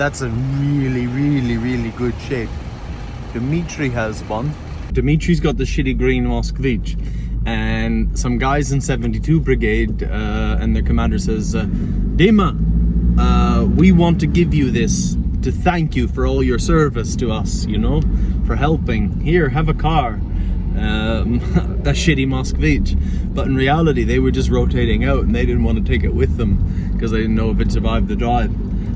That's a really, really, really good shape. Dimitri has one. Dimitri's got the shitty green Moskvich, and some guys in 72 Brigade and their commander says, Dima, we want to give you this to thank you for all your service to us, you know, for helping. Here, have a car. That shitty Moskvich. But in reality, they were just rotating out and they didn't want to take it with them because they didn't know if it survived the drive.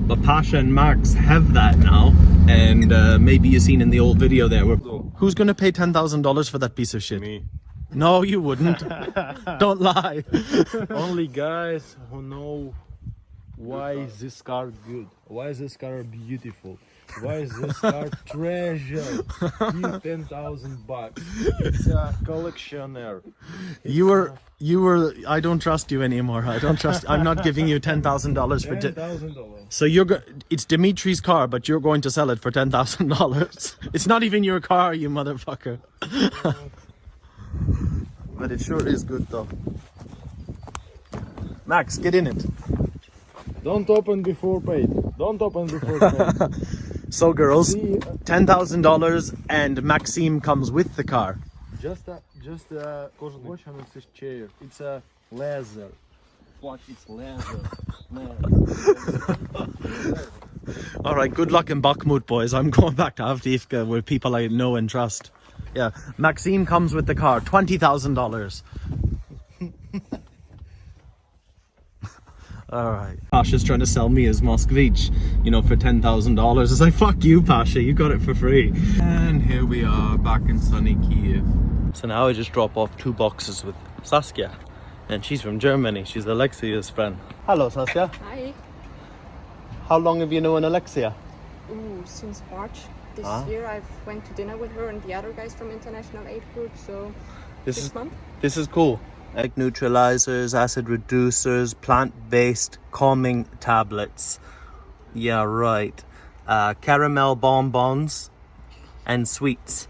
But Pasha and Max have that now, and maybe you've seen in the old video there. Who's going to pay $10,000 for that piece of shit? Me. No, you wouldn't. Don't lie. Only guys who know why is this car good, why is this car beautiful, why is this car treasure. Give 10,000 bucks. It's a collectioner. You were. I don't trust you anymore. I don't trust. I'm not giving you $10,000 for $10,000. So it's Dimitri's car, but you're going to sell it for $10,000. It's not even your car, you motherfucker. But it sure is good though. Max, get in it. Don't open before paid. Don't open before paid. So girls, $10,000 and Maxime comes with the car. Just a watch on this chair. It's a laser. Watch, it's laser. All right, good luck in Bakhmut, boys. I'm going back to Avdiivka with people I know and trust. Yeah, Maxime comes with the car, $20,000. All right. Pasha's trying to sell me his Moskvich, you know, for $10,000. It's like, fuck you, Pasha, you got it for free. And here we are back in sunny Kyiv. So now I just drop off 2 boxes with Saskia, and she's from Germany. She's Alexia's friend. Hello, Saskia. Hi. How long have you known Alexia? Ooh, since March this year. I've went to dinner with her and the other guys from International Aid Group, so 6 months. This is cool. Egg neutralizers, acid reducers, plant-based calming tablets. Yeah, right. Caramel bonbons and sweets.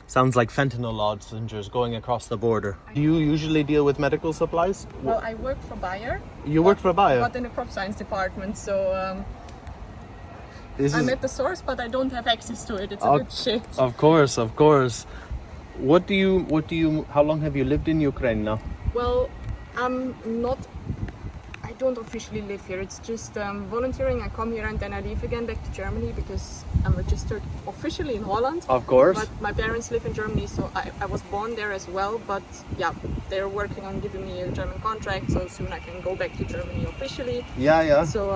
Sounds like fentanyl lozenges going across the border. Do you usually deal with medical supplies? Well, I work for Bayer. You work for Bayer? Not in the crop science department, so I'm at the source, but I don't have access to it. It's a bit shit. Of course. What do you? How long have you lived in Ukraine now? Well, I don't officially live here. It's just volunteering. I come here and then I leave again back to Germany because I'm registered officially in Holland. Of course. But my parents live in Germany, so I was born there as well. But yeah, they're working on giving me a German contract, so soon I can go back to Germany officially. Yeah. So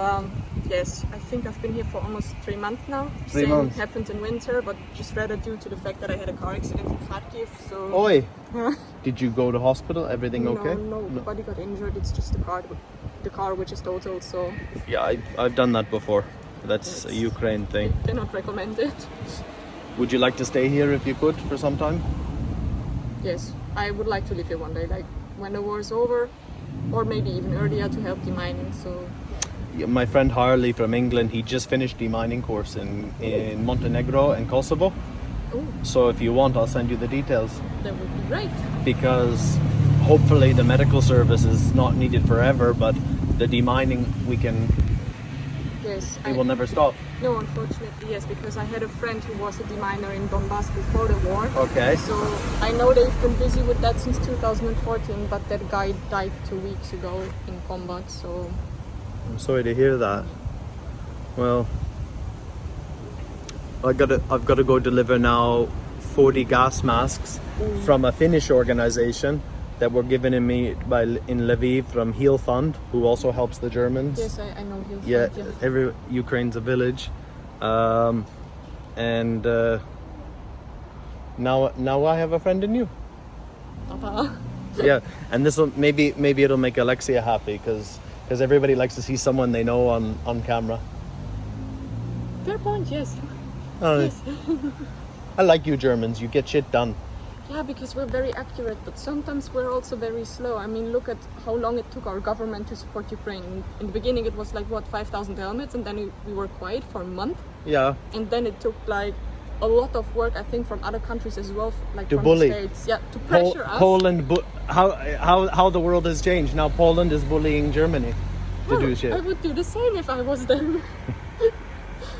yes, I think I've been here for almost 3 months now. 3 months. Same happened in winter, but just rather due to the fact that I had a car accident in Kharkiv. So. Oi! Did you go to hospital? Everything okay? No, nobody got injured. It's just the car which is totaled. So. Yeah, I've done that before. That's a Ukraine thing. I cannot recommend it. Would you like to stay here if you could for some time? Yes, I would like to live here one day, like when the war is over, or maybe even earlier to help demining. So. Yeah, my friend Harley from England, he just finished demining course in Montenegro and Kosovo. Ooh. So if you want, I'll send you the details. That would be great. Because hopefully the medical service is not needed forever, but the demining Yes. It will never stop. No, unfortunately, yes, because I had a friend who was a deminer in Donbas before the war. Okay. So I know they've been busy with that since 2014, but that guy died 2 weeks ago in combat, so... I'm sorry to hear that. Well, I've got to go deliver now 40 gas masks from a Finnish organization that were given in Lviv from Heal Fund, who also helps the Germans. Yes, I know Heal Fund. Yeah, Ukraine's a village, and now I have a friend in you. Papa. Yeah, and this will maybe it'll make Alexia happy because everybody likes to see someone they know on camera. Fair point, yes. Yes. I like you Germans, you get shit done. Yeah, because we're very accurate, but sometimes we're also very slow. I mean, look at how long it took our government to support Ukraine. In the beginning it was like, 5,000 helmets, and then we were quiet for a month. Yeah. And then it took like a lot of work, I think, from other countries as well, like to from bully. the States. Yeah, to pressure us. Poland, how the world has changed. Now Poland is bullying Germany to do shit. I would do the same if I was them.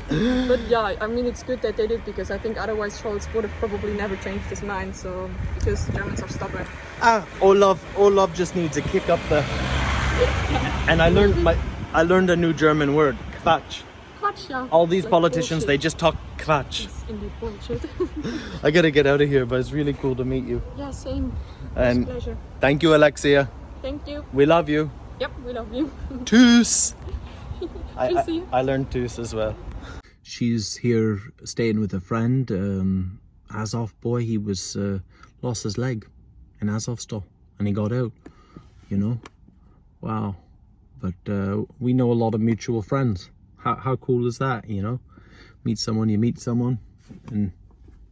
But yeah, I mean, it's good that they did, because I think otherwise Scholz would have probably never changed his mind. So because Germans are stubborn. Olaf just needs a kick up the. And I learned a new German word, Quatsch. Quatsch, yeah. All these Like politicians, bullshit. they just talk Quatsch. It's indeed bullshit. I gotta get out of here, but it's really cool to meet you. Yeah, same. And It's a pleasure. thank you, Alexia. Thank you. We love you. Yep, we love you. Tschüss. Tschüssi. I learned tschüss as well. She's here staying with a friend. Azov boy, he was lost his leg in Azovstal and he got out, you know. Wow. But we know a lot of mutual friends. How cool is that, you know? Meet someone, you meet someone. And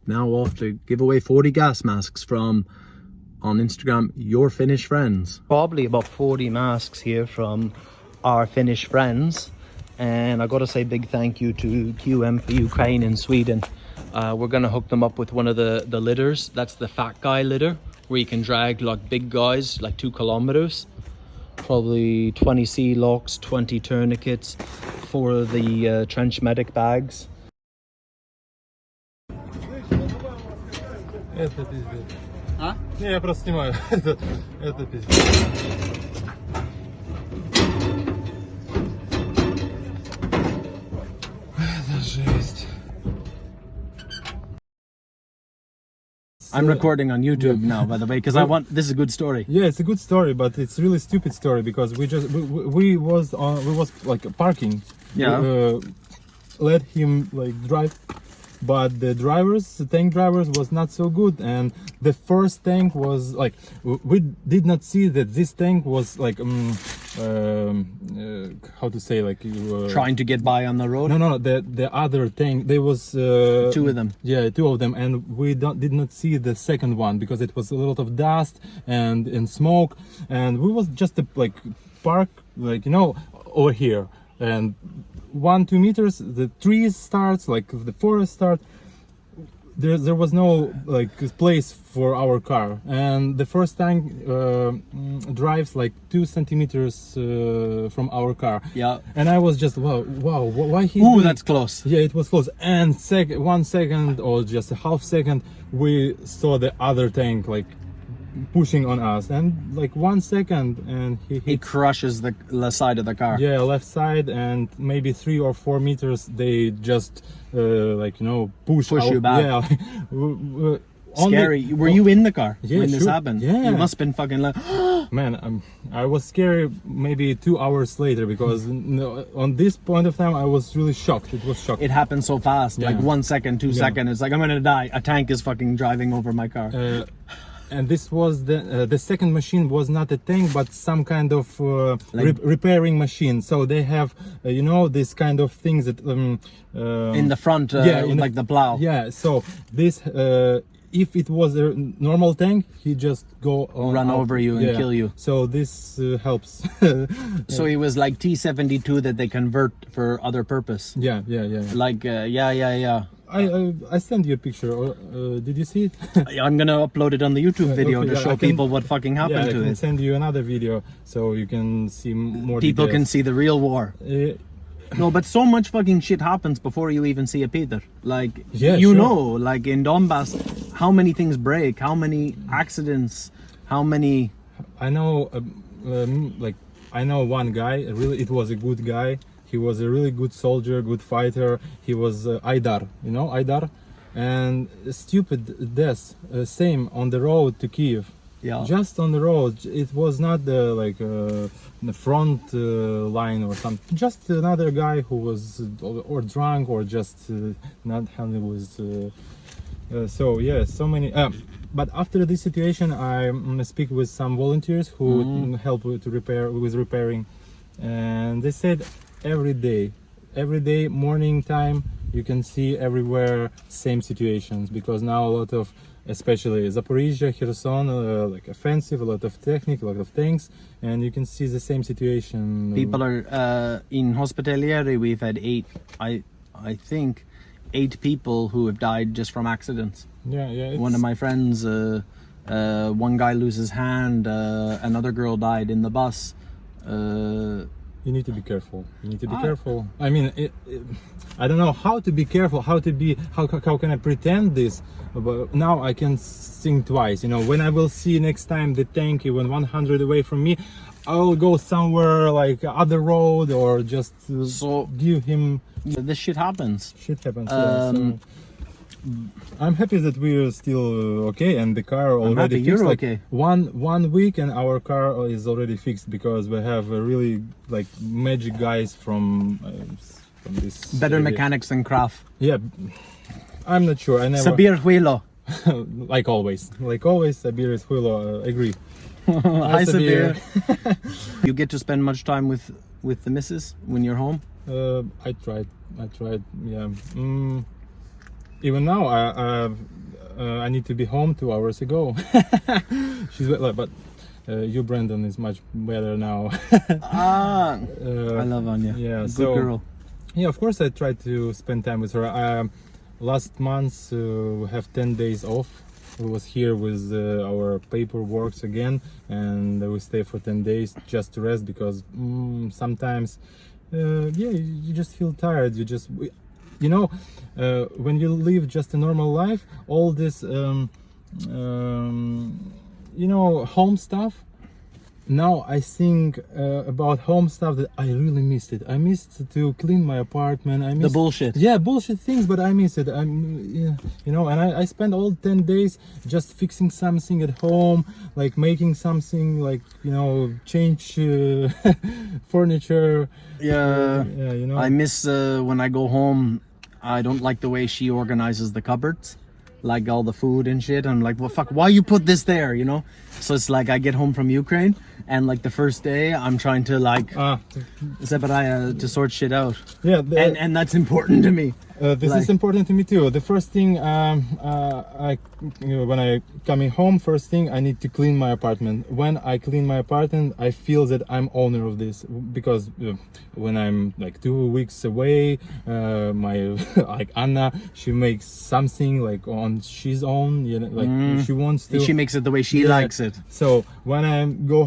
now off to give away 40 gas masks from, on Instagram, your Finnish friends. Probably about 40 masks here from our Finnish friends. And I gotta say big thank you to QM for Ukraine and Sweden. We're gonna hook them up with one of the litters. That's the fat guy litter, where you can drag like big guys, like 2 kilometers. Probably 20 sea locks, 20 tourniquets, 4 of the trench medic bags. Это пиздец. А? Не, я просто снимаю. Это пиздец. Это жесть. I'm recording on YouTube now, by the way, because this is a good story. Yeah, it's a good story, but it's really stupid story because we was like parking. Yeah. Let him like drive, but the tank drivers was not so good, and the first tank was like we did not see that this tank was like how to say, like Trying to get by on the road. no, the other tank, there was 2 of them. Yeah, 2 of them, and we did not see the second one because it was a lot of dust and smoke, and we was just like park, like, you know, over here, and 1-2 meters the trees starts, like the forest start. There was no like place for our car, and the first tank drives like 2 centimeters from our car. Yeah. And I was just wow, why he? Ooh, that's close. Yeah, it was close. And 1 second or just a half second, we saw the other tank like pushing on us, and like 1 second, and He crushes the side of the car. yeah, left side, and maybe 3 or 4 meters they just like, you know, push you back. Yeah. Scary. Were you in the car Yeah, when this sure. happened? Yeah. You must have been fucking like, Man, I was scary maybe 2 hours later, because on this point of time I was really shocked. It was shocking. it happened so fast. Like Yeah. 1 second, 2 seconds. It's like, I'm gonna die. A tank is fucking driving over my car. And this was the second machine was not a tank, but some kind of repairing machine. So they have you know, this kind of things that in the front, like the plow. Yeah. So this if it was a normal tank, he just go on Run out. over you and kill you. So this helps. So he was like T-72 that they convert for other purpose. yeah. Like, yeah. I sent you a picture. Or, did you see it? I'm gonna upload it on the YouTube video Okay, to yeah, show I can- people what fucking Yeah, happened I to can it. send you another video so you can see more. People can details. see the real war. No, but so much fucking shit happens before you even see a Peter. Like, Yeah, you sure. know, like in Donbas, how many things break, how many accidents, how many... I know, like I know one guy. Really, it was a good guy. He was a really good soldier, good fighter. He was Aidar, you know, Aidar, and stupid death. Same on the road to Kyiv. Yeah. Just on the road. It was not the like the front line or something. Just another guy who was or drunk or just not handling with. So yeah, so many. But after this situation, I speak with some volunteers who help with repairing, and they said every day morning time you can see everywhere same situations, because now a lot of, especially Zaporizhia, Kherson, like offensive, a lot of technique, a lot of things, and you can see the same situation. People are in Hospitalieri. We've had I think 8 people who have died just from accidents. Yeah. One of my friends, one guy loses hand, another girl died in the bus. You need to be careful. You need to be careful. I mean, I don't know how to be careful. How can I pretend this? But now I can think twice. You know, when I will see next time the tank even 100 away from me, I will go somewhere like other road or just give him. This shit happens. Shit happens. Yeah, so I'm happy that we're still okay, and the car already fixed. You're like okay. One week, and our car is already fixed because we have really like magic guys from this. Better area. mechanics than Kraft. Yeah, I'm not sure. I never. Sabir Huilo. Like always, Sabir is Huilo. Agree. Hi Sabir. You get to spend much time with the missus when you're home? I tried. Yeah. Even now, I need to be home 2 hours ago. She's like, but you, Brandon, is much better now. I love Anya. Yeah, good girl. Yeah, of course I try to spend time with her. Last month we have 10 days off. We was here with our paperwork again, and we stay for 10 days just to rest because sometimes, you just feel tired. You know, when you live just a normal life, all this, home stuff. Now I think about home stuff that I really missed it. I missed to clean my apartment. I missed the bullshit. Yeah, bullshit things, but I miss it. I spent all 10 days just fixing something at home, like making something, like change furniture. Yeah, yeah. I miss when I go home. I don't like the way she organizes the cupboards, like all the food and shit. I'm like, well, fuck, why you put this there, So it's like I get home from Ukraine, and like the first day I'm trying to to sort shit out. Yeah, and that's important to me. This is important to me too. The first thing, when I coming home, first thing I need to clean my apartment. When I clean my apartment, I feel that I'm owner of this, because when I'm like 2 weeks away, my like Anna, she makes something like on she's own, she wants to. She makes it the way she likes it. So when I go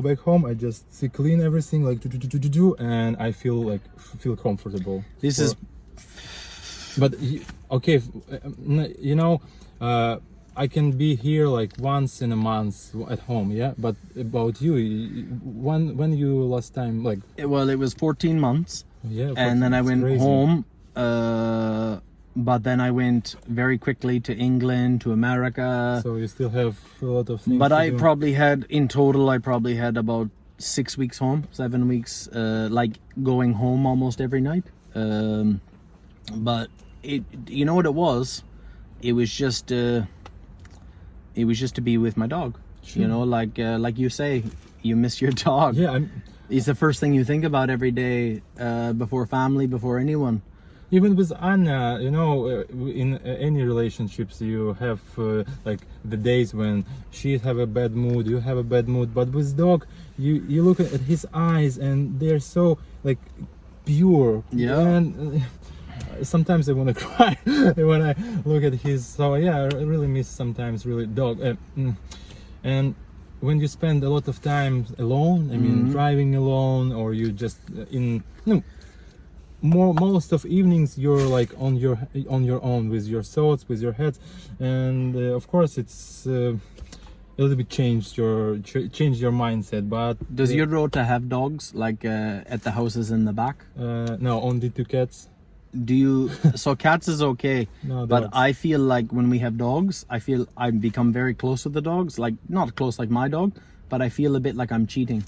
back home, I just clean everything like and I feel comfortable. This is. But okay, I can be here like once in a month at home, yeah. But about you, when you last time like? Well, it was 14 months. Yeah. And then I went crazy. home. But then I went very quickly to England, to America. So you still have a lot of things. But I probably had about 6 weeks home, 7 weeks, like going home almost every night. But you know what it was? It was just to be with my dog. Sure. Like you say, you miss your dog. Yeah, it's the first thing you think about every day, before family, before anyone. Even with Anna, in any relationships you have like the days when she have a bad mood, you have a bad mood. But with dog, you look at his eyes and they're so like pure. Yeah. And sometimes I want to cry when I look at his. So yeah, I really miss sometimes really dog. And when you spend a lot of time alone, I mean driving alone, or you just most of evenings you're like on your own with your thoughts, with your head, and of course it's a little bit change your mindset. But does your rota have dogs like at the houses in the back? No, only 2 cats. Do you? So cats is okay. No, but dogs. I feel like when we have dogs, I feel I become very close with the dogs. Like not close like my dog, but I feel a bit like I'm cheating.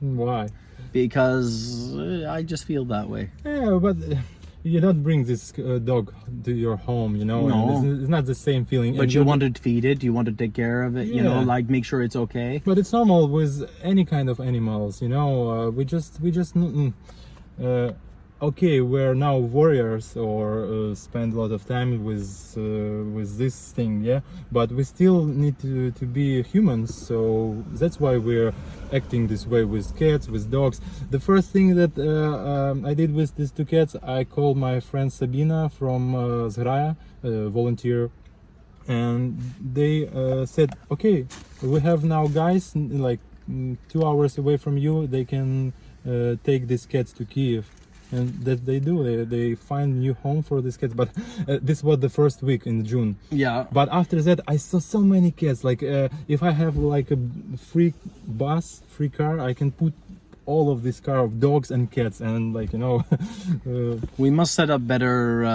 Why? Because I just feel that way. Yeah, but you don't bring this dog to your home, No. and it's not the same feeling. But and you want to feed it, you want to take care of it, Yeah. like make sure it's okay. But it's normal with any kind of animals, we just okay, we're now warriors, or spend a lot of time with this thing, yeah. But we still need to be humans, so that's why we're acting this way with cats, with dogs. The first thing that I did with these 2 cats, I called my friend Sabina from Zhraya, volunteer, and they said, okay, we have now guys like 2 hours away from you. They can take these cats to Kyiv. And that they do, they find new home for these cats. But this was the first week in June. Yeah. But after that, I saw so many cats. Like if I have like a free bus, free car, I can put all of this car of dogs and cats, and like We must set up better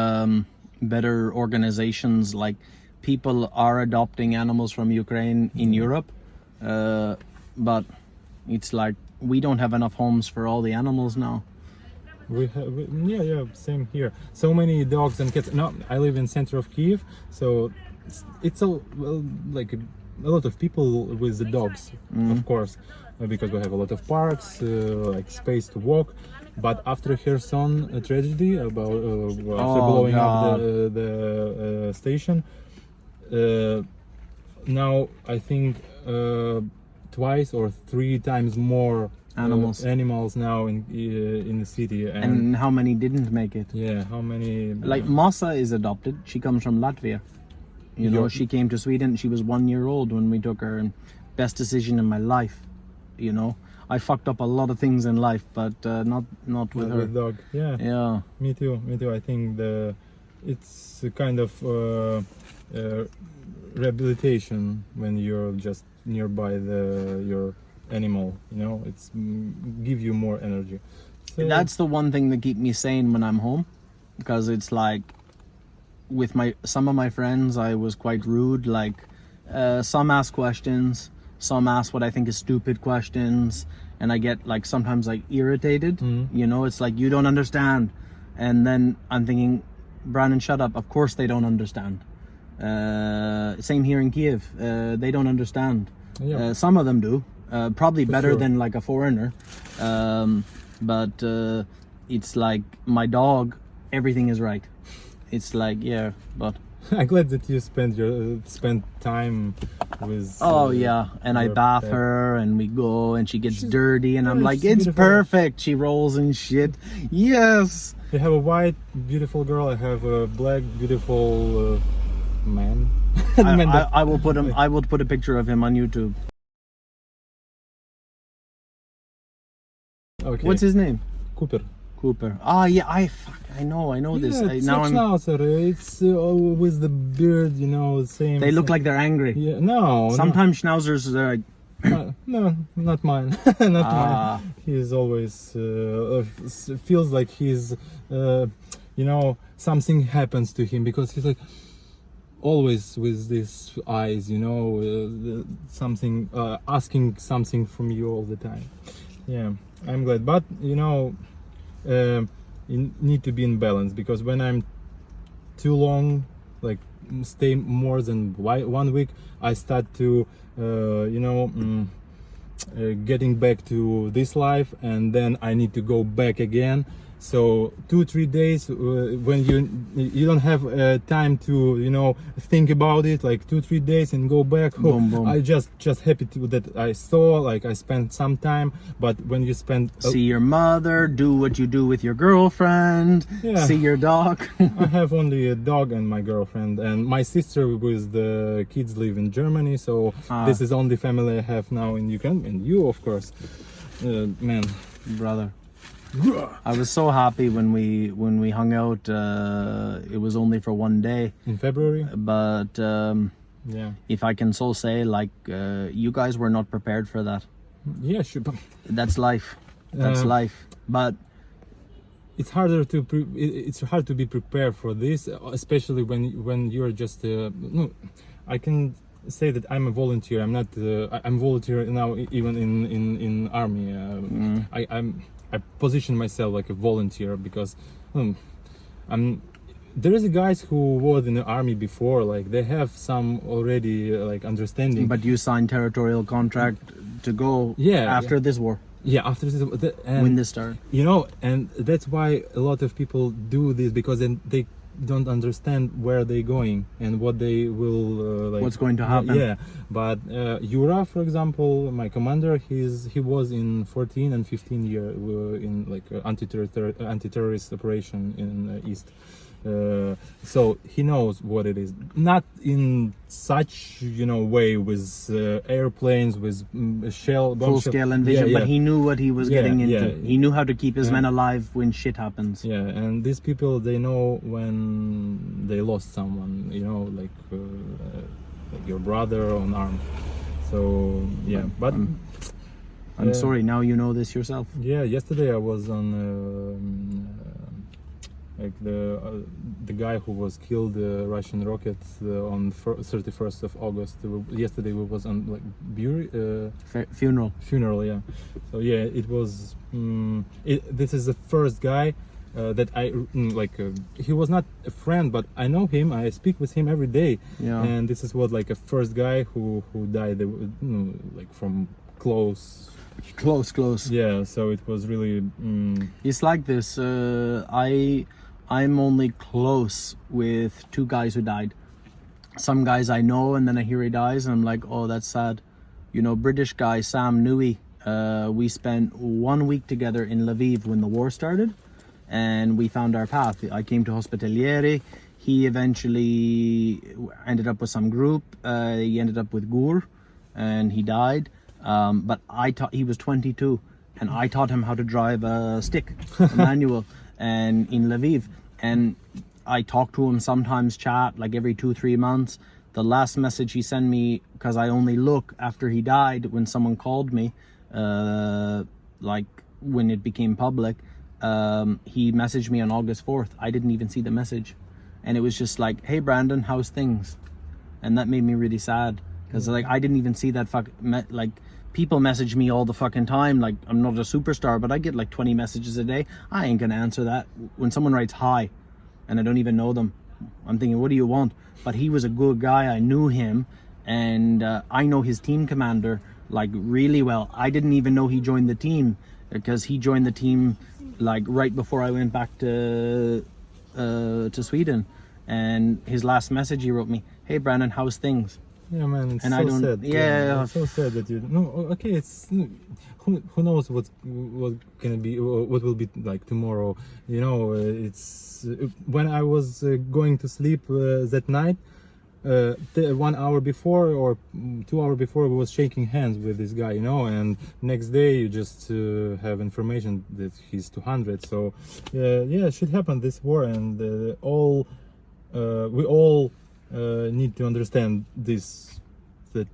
organizations. Like people are adopting animals from Ukraine in Europe, but it's like we don't have enough homes for all the animals now. Yeah, same here. So many dogs and cats. No, I live in center of Kyiv, so it's like a lot of people with the dogs, of course, because we have a lot of parks, like space to walk. But after Kherson tragedy, about after blowing up the station, now I think twice or three times more animals now in the city. And how many didn't make it? Yeah, how many? Like Masa is adopted. She comes from Latvia. You know, she came to Sweden. She was 1 year old when we took her, and best decision in my life. You know, I fucked up a lot of things in life, but not with her. With dog. Yeah. Me too. I think it's a kind of rehabilitation when you're just nearby your animal. You know, it's give you more energy. So, that's the one thing that keeps me sane when I'm home, because it's like with some of my friends I was quite rude. Like some ask questions, some ask what I think is stupid questions, and I get like sometimes like irritated. You know, it's like, you don't understand, and then I'm thinking, Brandon, shut up. Of course they don't understand. Same here in Kyiv. They don't understand. Some of them do. Probably better than like a foreigner, but it's like my dog, everything is right. It's like, yeah, but I'm glad that you spend time with and I bath her and we go and she gets dirty and I'm like, it's beautiful. Perfect, she rolls and shit. Yes, you have a white beautiful girl, I have a black beautiful man. I will put a picture of him on YouTube. Okay. What's his name? Cooper. Ah, yeah, I know this. Now Schnauzer. It's with the beard, you know, same. They look like they're angry. Yeah, no. Sometimes Schnauzers are like. No, not mine. Not mine. He's always feels like he's, you know, something happens to him, because he's like always with these eyes, you know, something asking something from you all the time. Yeah, I'm glad, but you know, you need to be in balance, because when I'm too long, like stay more than 1 week, I start to you know, getting back to this life, and then I need to go back again. So 2-3 days when you don't have time to, you know, think about it, like 2-3 days and go back. Boom. I just happy that I saw, like I spent some time. But when you spend see your mother, do what you do with your girlfriend, see your dog. I have only a dog and my girlfriend, and my sister with the kids live in Germany, so this is only family I have now in Ukraine, and you, of course, man, brother. I was so happy when we hung out. It was only for 1 day in February, but if I can so say, like you guys were not prepared for that. Yeah, sure. That's life. That's life. But it's harder to it's hard to be prepared for this, especially when you're just no. I can say that I'm a volunteer. I'm not. I'm volunteer now, even in army. I position myself like a volunteer, because there is guys who was in the army before, like they have some already like understanding. But you signed territorial contract to go after this war. Yeah, after this, when this started. You know, and that's why a lot of people do this, because then they don't understand where they're going and what they will like, what's going to happen. Yeah, but Yura, for example, my commander, he was in 14 and 15 year in like anti-terrorist operation in East, So he knows what it is. Not in such way with airplanes, with shell, bomb Full shell. scale invasion, Yeah, but he knew what he was Yeah, getting into. yeah. He knew how to keep his men alive when shit happens. Yeah, and these people, they know when they lost someone, like your brother on arm. So yeah, but I'm sorry, now you know this yourself. yeah, yesterday I was on like the guy who was killed Russian rockets on 31st of August. Yesterday we was on like Funeral. funeral, yeah. So yeah, it was this is the first guy that I he was not a friend, but I know him, I speak with him every day. Yeah. And this is what like a first guy who died like from close. Close. Yeah, so it was really It's like this. I'm only close with 2 guys who died. Some guys I know, and then I hear he dies, and I'm like, oh, that's sad. British guy Sam Newey. We spent 1 week together in Lviv when the war started, and we found our path. I came to Hospitalieri. He eventually ended up with some group. He ended up with Gur, and he died. But he was 22, and I taught him how to drive a stick, a manual, and in Lviv. And I talk to him sometimes, chat like every 2-3 months. The last message he sent me, because I only look after he died when someone called me, like when it became public, he messaged me on August 4th. I didn't even see the message, and it was just like, hey Brandon, how's things? And that made me really sad, because like I didn't even see that like people message me all the fucking time. Like, I'm not a superstar, but I get like 20 messages a day. I ain't gonna answer that. When someone writes hi and I don't even know them, I'm thinking, what do you want? But he was a good guy. I knew him, and I know his team commander like really well. I didn't even know he joined the team, because he joined the team like right before I went back to Sweden. And his last message, he wrote me, hey Brandon, how's things? yeah, man, it's And so I don't- sad. yeah. It's so sad that you okay, it's who knows what can be, what will be like tomorrow. It's when I was going to sleep that night, 1 hour before or 2 hours before, we was shaking hands with this guy, and next day you just have information that he's 200. So yeah, it should happen, this war, and we all need to understand this, that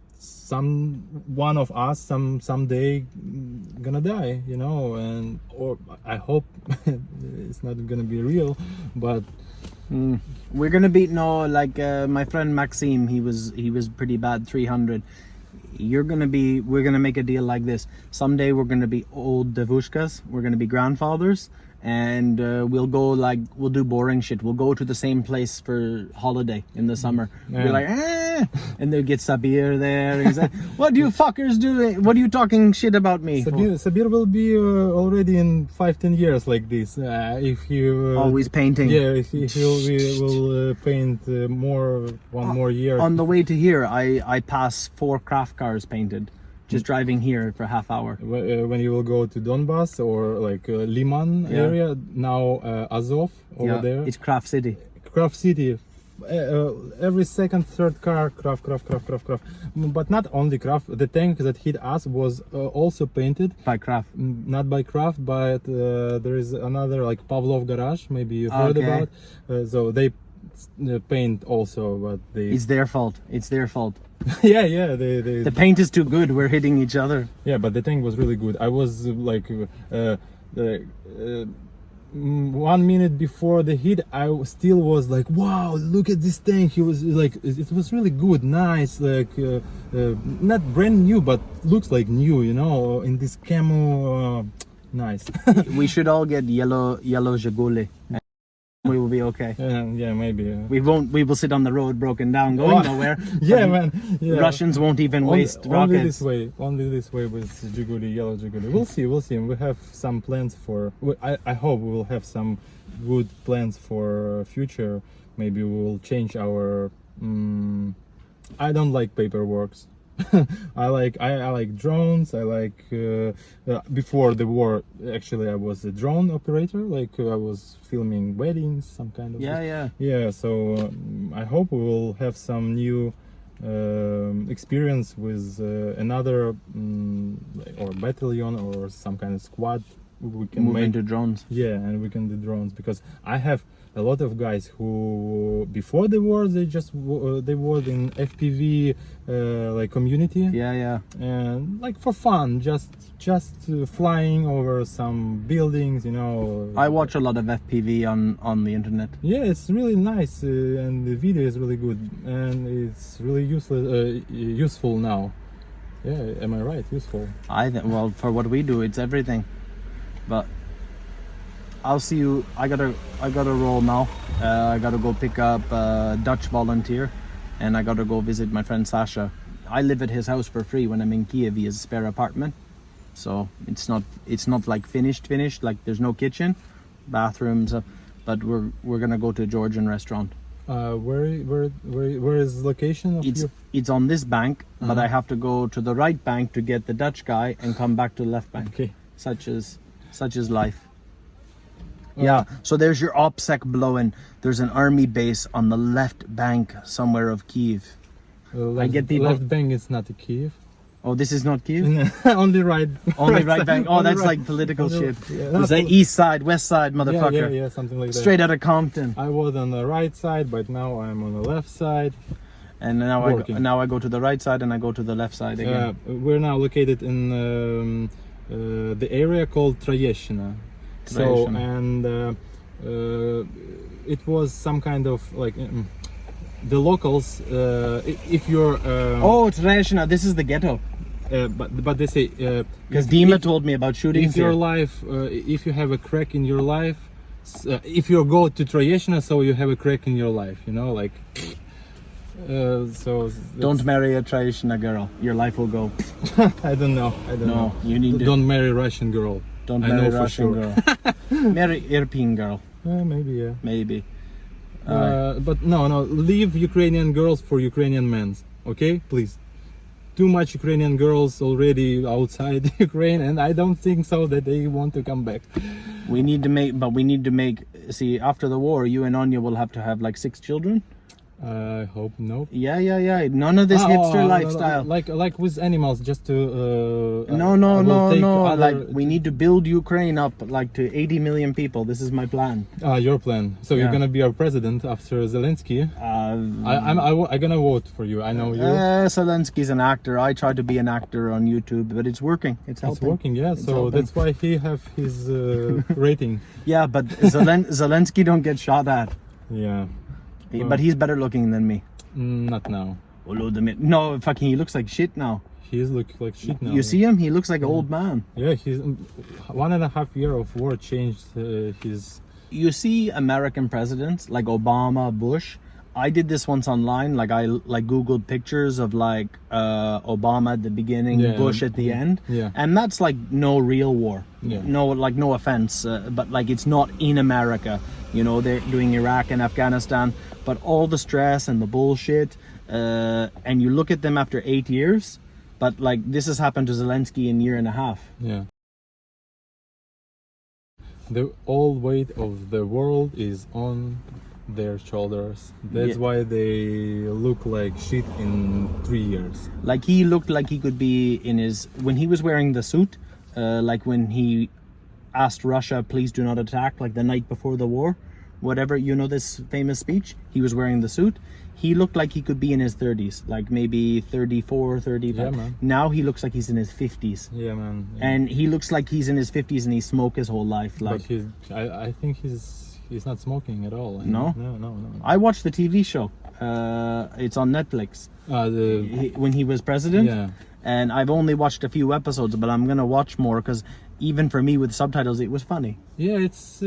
one of us someday gonna die, and or I hope it's not gonna be real, but We're gonna beat my friend Maxime. He was pretty bad, 300. We're gonna make a deal like this. Someday we're gonna be old devushkas. We're gonna be grandfathers, and we'll do boring shit. We'll go to the same place for holiday in the summer. Yeah. We're like, and they'll get Sabir there. And he's like, what do you fuckers doing? What are you talking shit about me? Sabir will be already in 5-10 years like this, if he Always painting. yeah, if he will paint one more year. On the way to here, I pass 4 craft cars painted, just driving here for half hour. When you will go to Donbas or like Liman area, now Azov over there, It's craft city. Craft City. Every second, third car, craft. But not only craft. The tank that hit us was also painted By craft. not by craft, but there is another like Pavlov garage. Maybe you heard Okay. about. So they paint also, but they It's their fault. It's their fault. yeah they The paint is too good. We're hitting each other. yeah, but the tank was really good. I was like 1 minute before the hit, I still was like, wow, look at this tank. He was like, it was really good, nice, like not brand new, but looks like new, in this camo, nice. We should all get yellow Zhiguli. We will be okay. Yeah, maybe. We will sit on the road broken down, going nowhere. Yeah, But man. Yeah. Russians won't even waste only rockets. Only this way with Zhiguli, yellow Zhiguli. We'll see. We have some plans for. I hope we will have some good plans for future. Maybe we will change our. I don't like paperworks. I like drones. I like before the war. Actually, I was a drone operator. Like I was filming weddings, some kind of. Yeah. So I hope we will have some new experience with another or battalion or some kind of squad. We can Move make into drones. Yeah, and we can do drones because I have a lot of guys who before the war they just they worked in FPV like community. Yeah. And like for fun, just flying over some buildings, you know. I watch a lot of FPV on the internet. Yeah, it's really nice and the video is really good and it's really useful now. Yeah, am I right? Useful. Well, for what we do, it's everything. But I'll see you. I gotta roll now. I gotta go pick up a Dutch volunteer, and I gotta go visit my friend Sasha. I live at his house for free when I'm in Kyiv. He has a spare apartment, so it's not like finished. Like there's no kitchen, bathrooms, but we're gonna go to a Georgian restaurant. Where is the location of It's on this bank, but I have to go to the right bank to get the Dutch guy and come back to the left bank. Okay. Such is life. Yeah, so there's your OPSEC blowing. There's an army base on the left bank somewhere of Kyiv. I get people. Left bank is not a Kyiv. Oh, this is not Kyiv? Only right. Only right bank. Oh, Only that's right. like political shit. Yeah, It's like east side, west side, motherfucker. Yeah, something like that. Straight out of Compton. I was on the right side, but now I'm on the left side. And now I go to the right side and I go to the left side again. We're now located in the area called Troyeshina. So and it was some kind of like the locals. If you're Oh, Treshina, this is the ghetto. but they say Because Dima told me about shootings if your here. life, if you have a crack in your life, if you go to Troyeshina, so you have a crack in your life, you know, like. So Don't marry a Treshina girl. Your life will go. I don't know. No, you need to. Don't marry Russian girl. Don't I marry know a for Russian sure. girl. Marry Irpin girl. Maybe yeah. Maybe. But no, leave Ukrainian girls for Ukrainian men, okay? Please. Too much Ukrainian girls already outside Ukraine, and I don't think so that they want to come back. We need to make. See, after the war, you and Anya will have to have like 6 children. I hope no. Yeah. None of this hipster lifestyle. Like with animals, just to. No. Like we need to build Ukraine up like to 80 million people. This is my plan. Your plan. So you're gonna be our president after Zelensky. I'm gonna vote for you. I know you. Zelensky's an actor. I try to be an actor on YouTube, but it's working. It's helping. It's working, yeah. It's so helping. that's why he have his rating. Yeah, but Zelensky don't get shot at. Yeah. But he's better looking than me. Not now. No, fucking, he looks like shit now. He looks like shit now. You see him? He looks like an old man. Yeah, he's 1.5 years of war changed his. You see American presidents like Obama, Bush. I did this once online. Like I Googled pictures of like Obama at the beginning, Bush at the end. Yeah. And that's like no real war. Yeah. No offense, but like it's not in America. You know, they're doing Iraq and Afghanistan, but all the stress and the bullshit, and you look at them after 8 years, but like this has happened to Zelensky in 1.5 years. Yeah. The all weight of the world is on their shoulders. That's why they look like shit in 3 years. Like he looked like he could be in his, when he was wearing the suit, like when he asked Russia, please do not attack, like the night before the war, whatever, you know, this famous speech, he was wearing the suit. He looked like he could be in his 30s, like maybe 34, 35. Yeah, man. Now he looks like he's in his 50s. Yeah, man. Yeah. And he looks like he's in his 50s and he smoked his whole life. Like, but I think he's not smoking at all. No? No. I watched the TV show. It's on Netflix. When he was president. Yeah. And I've only watched a few episodes, but I'm gonna watch more because even for me with subtitles, it was funny. Yeah, it's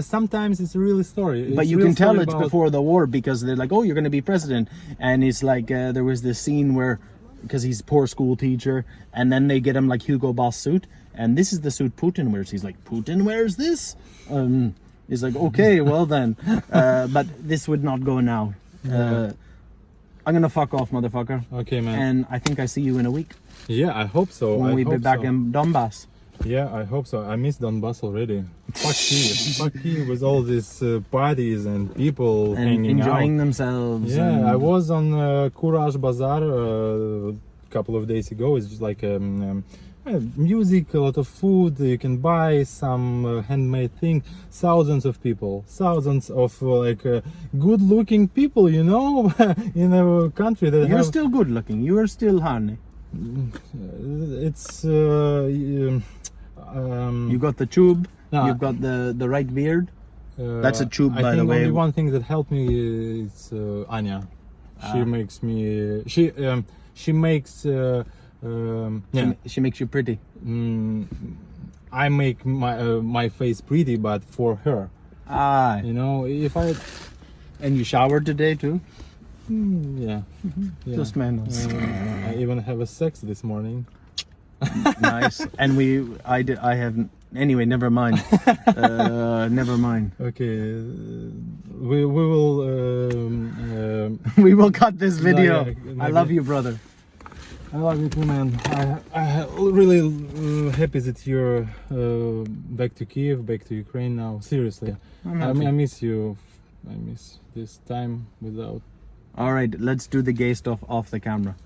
sometimes it's a real story. But you can tell it's before the war because they're like, oh, you're gonna be president, and it's like there was this scene where, because he's a poor school teacher, and then they get him like Hugo Boss suit, and this is the suit Putin wears. He's like, Putin wears this? He's like, okay, well then, but this would not go now. I'm gonna fuck off, motherfucker. Okay, man. And I think I see you in a week Yeah, I hope so. when I we be hope back so. in Donbas. Yeah, I hope so. I miss Donbas already. Fuck Kyiv. Fuck Kyiv with all these parties and people And hanging enjoying out. themselves. Yeah, and I was on Courage Bazaar a couple of days ago. It's just like music, a lot of food. You can buy some handmade thing. Thousands of people, thousands of good-looking people. You know, in a country that You're have, still good looking. You are still honey. it's You got the tube. Nah. You've got the right beard. That's a tube, I by the think way. only one thing that helped me is Anya. She makes me. She makes. Yeah. She makes you pretty. I make my face pretty, but for her, Ah. you know, if I. And you showered today too? Yeah. Yeah. Just man. I even have a sex this morning. Nice. And I haven't. Anyway, never mind. Never mind. Okay. We will. We will cut this video. yeah, I love you, brother. I love you too, man. I really happy that you're back to Kyiv, back to Ukraine now. Seriously, I miss you. I miss this time without. All right, let's do the gay stuff off the camera.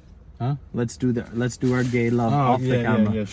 Huh? Let's do our gay love off the camera. Yeah.